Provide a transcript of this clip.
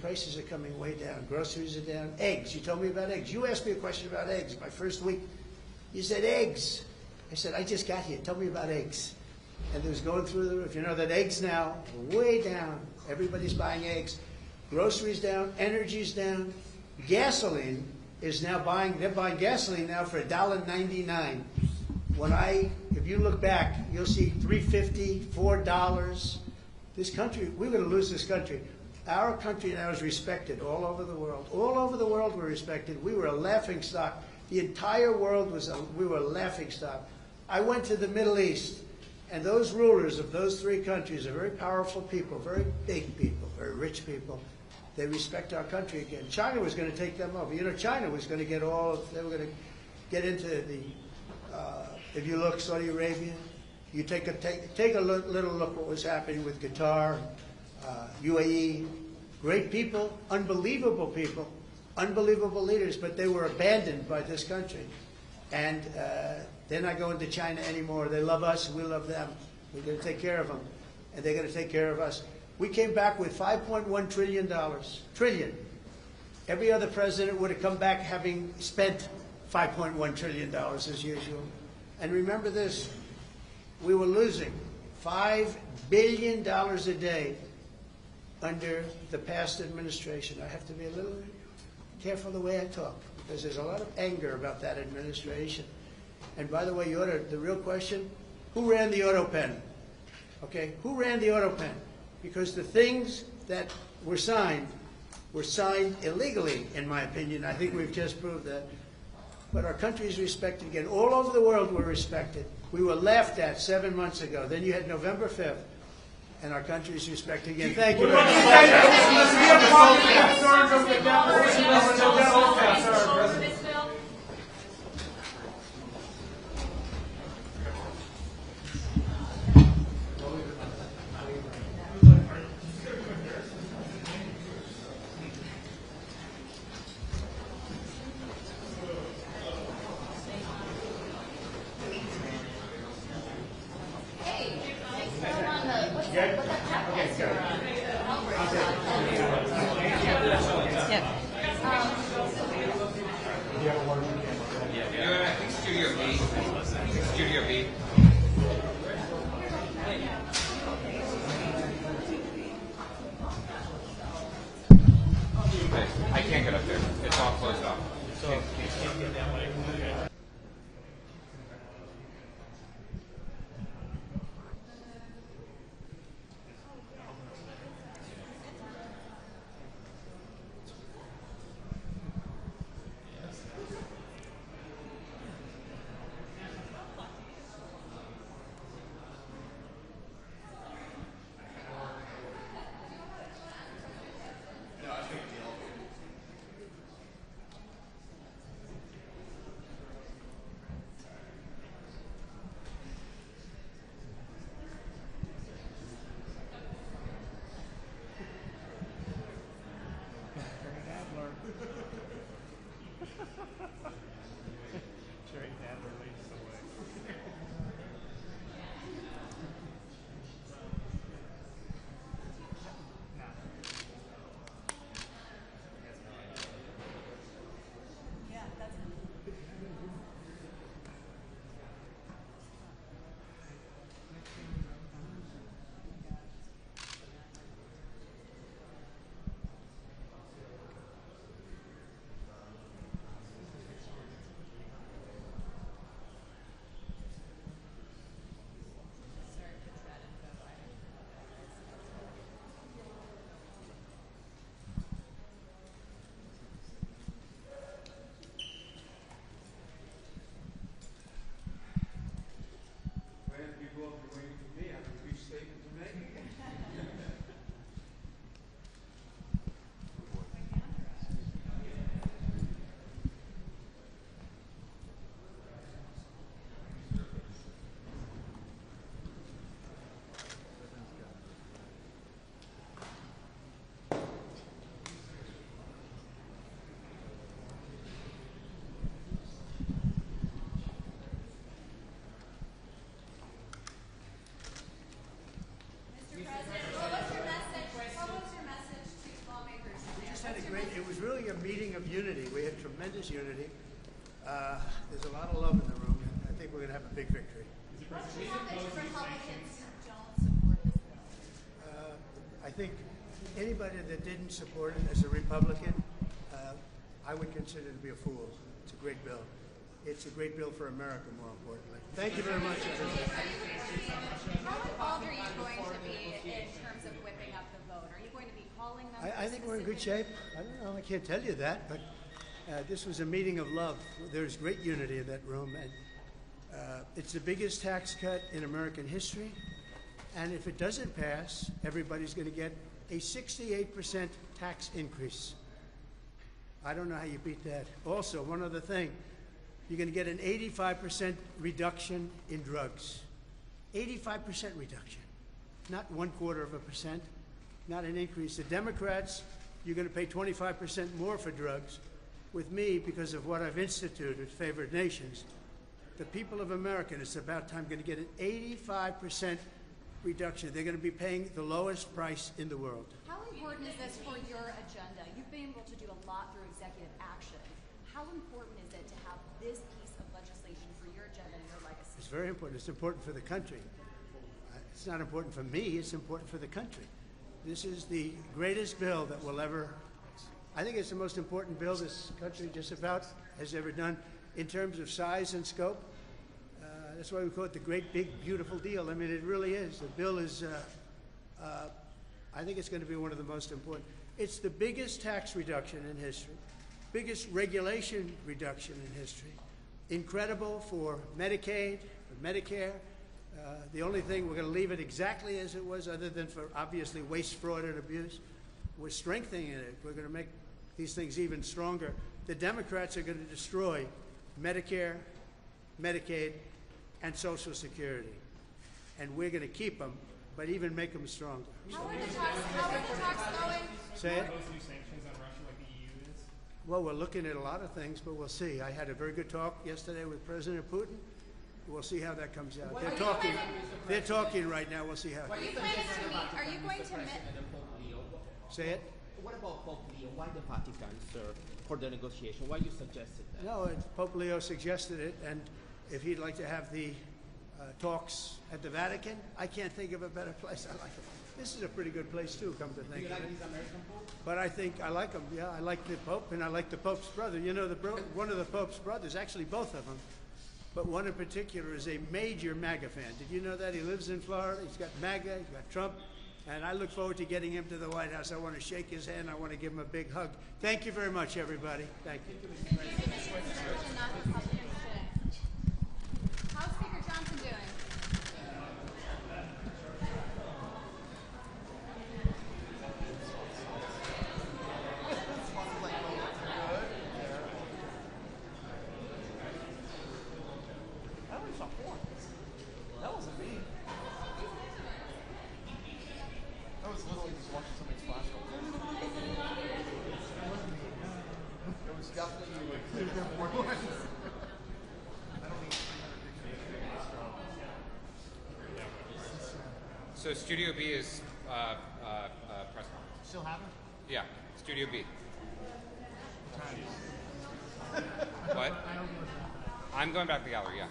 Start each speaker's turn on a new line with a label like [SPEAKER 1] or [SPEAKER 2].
[SPEAKER 1] Prices are coming way down. Groceries are down. Eggs. You told me about eggs. You asked me a question about eggs. My first week, you said eggs. I said, I just got here. Tell me about eggs. And it was going through the roof. You know that eggs now are way down. Everybody's buying eggs. Groceries down. Energy's down. Gasoline is now they're buying gasoline now for $1.99. If you look back, you'll see $3.50, $4. This country, we're going to lose this country. Our country now is respected all over the world. All over the world we're respected. We were a laughingstock. The entire world we were a laughingstock. I went to the Middle East, and those rulers of those three countries are very powerful people, very big people, very rich people. They respect our country again. China was going to take them over. You know, China was going to they were going to get into the, if you look, Saudi Arabia, you take a little look what was happening with Qatar, UAE, great people, unbelievable leaders, but they were abandoned by this country. And they're not going to China anymore. They love us, we love them. We're going to take care of them, and they're going to take care of us. We came back with $5.1 trillion. Trillion. Every other president would have come back having spent $5.1 trillion as usual. And remember this, we were losing $5 billion a day under the past administration. I have to be a little careful the way I talk, because there's a lot of anger about that administration. And by the way, the real question, who ran the auto pen? Okay, who ran the auto pen? Because the things that were signed illegally, in my opinion. I think we've just proved that. But our country is respected again. All over the world we're respected. We were laughed at 7 months ago. Then you had November 5th. And our country is respected again. Thank you very much.
[SPEAKER 2] Yeah.
[SPEAKER 1] it was really a meeting of unity. We had tremendous unity. There's a lot of love in the room, and I think we're going to have a big victory.
[SPEAKER 2] What's your message for Republicans who don't support this bill?
[SPEAKER 1] I think anybody that didn't support it as a Republican, I would consider to be a fool. It's a great bill. It's a great bill for America, more importantly. Thank you very much, everybody.
[SPEAKER 2] How involved are you going to be in terms of whipping up the vote? Are you going to be calling them?
[SPEAKER 1] I think we're in good shape. I don't know. I can't tell you that, but this was a meeting of love. There's great unity in that room, and it's the biggest tax cut in American history. And if it doesn't pass, everybody's going to get a 68% tax increase. I don't know how you beat that. Also, one other thing, you're going to get an 85% reduction in drugs. 85% reduction, not 1/4%, not an increase. The Democrats, you're going to pay 25% more for drugs. With me, because of what I've instituted, favored nations, the people of America, and it's about time, going to get an 85% reduction. They're going to be paying the lowest price in the world.
[SPEAKER 2] How important is this for your agenda? You've been able to do a lot through executive action. How important is it to have this piece of legislation for your agenda and your legacy?
[SPEAKER 1] It's very important. It's important for the country. It's not important for me. It's important for the country. This is the greatest bill that will ever, I think it's the most important bill this country just about has ever done in terms of size and scope. That's why we call it the great, big, beautiful deal. I mean, it really is. The bill is, I think it's going to be one of the most important. It's the biggest tax reduction in history, biggest regulation reduction in history. Incredible for Medicaid, for Medicare. The only thing, we're going to leave it exactly as it was, other than for obviously waste, fraud, and abuse. We're strengthening it. We're going to make these things even stronger. The Democrats are going to destroy Medicare, Medicaid, and Social Security. And we're going to keep them, but even make them stronger.
[SPEAKER 2] How are the talks going?
[SPEAKER 1] Say it?
[SPEAKER 3] Those new sanctions on Russia like the EU is?
[SPEAKER 1] Well, we're looking at a lot of things, but we'll see. I had a very good talk yesterday with President Putin. We'll see how that comes out. They're talking right now. We'll see how.
[SPEAKER 2] Are you planning to meet? Are you going to meet?
[SPEAKER 1] Say it?
[SPEAKER 4] What about Pope Leo? Why the Vatican, sir, for the negotiation? Why you suggested that?
[SPEAKER 1] No, Pope Leo suggested it, and if he'd like to have the talks at the Vatican, I can't think of a better place. I like it. This is a pretty good place too, come to think
[SPEAKER 4] Do you
[SPEAKER 1] of
[SPEAKER 4] like
[SPEAKER 1] it.
[SPEAKER 4] this American Pope?
[SPEAKER 1] But I think I like him. Yeah, I like the Pope, and I like the Pope's brother. You know, one of the Pope's brothers, actually both of them, but one in particular is a major MAGA fan. Did you know that? He lives in Florida. He's got MAGA. He's got Trump. And I look forward to getting him to the White House. I want to shake his hand. I want to give him a big hug. Thank you very much, everybody. Thank you.
[SPEAKER 2] How's Speaker Johnson doing?
[SPEAKER 5] That wasn't me. I was literally just watching somebody's flashlight. It was definitely you. I don't need 300 pictures.
[SPEAKER 6] So Studio B is press conference.
[SPEAKER 5] Still have it?
[SPEAKER 6] Yeah, Studio B. What? I'm going back to the gallery, yeah.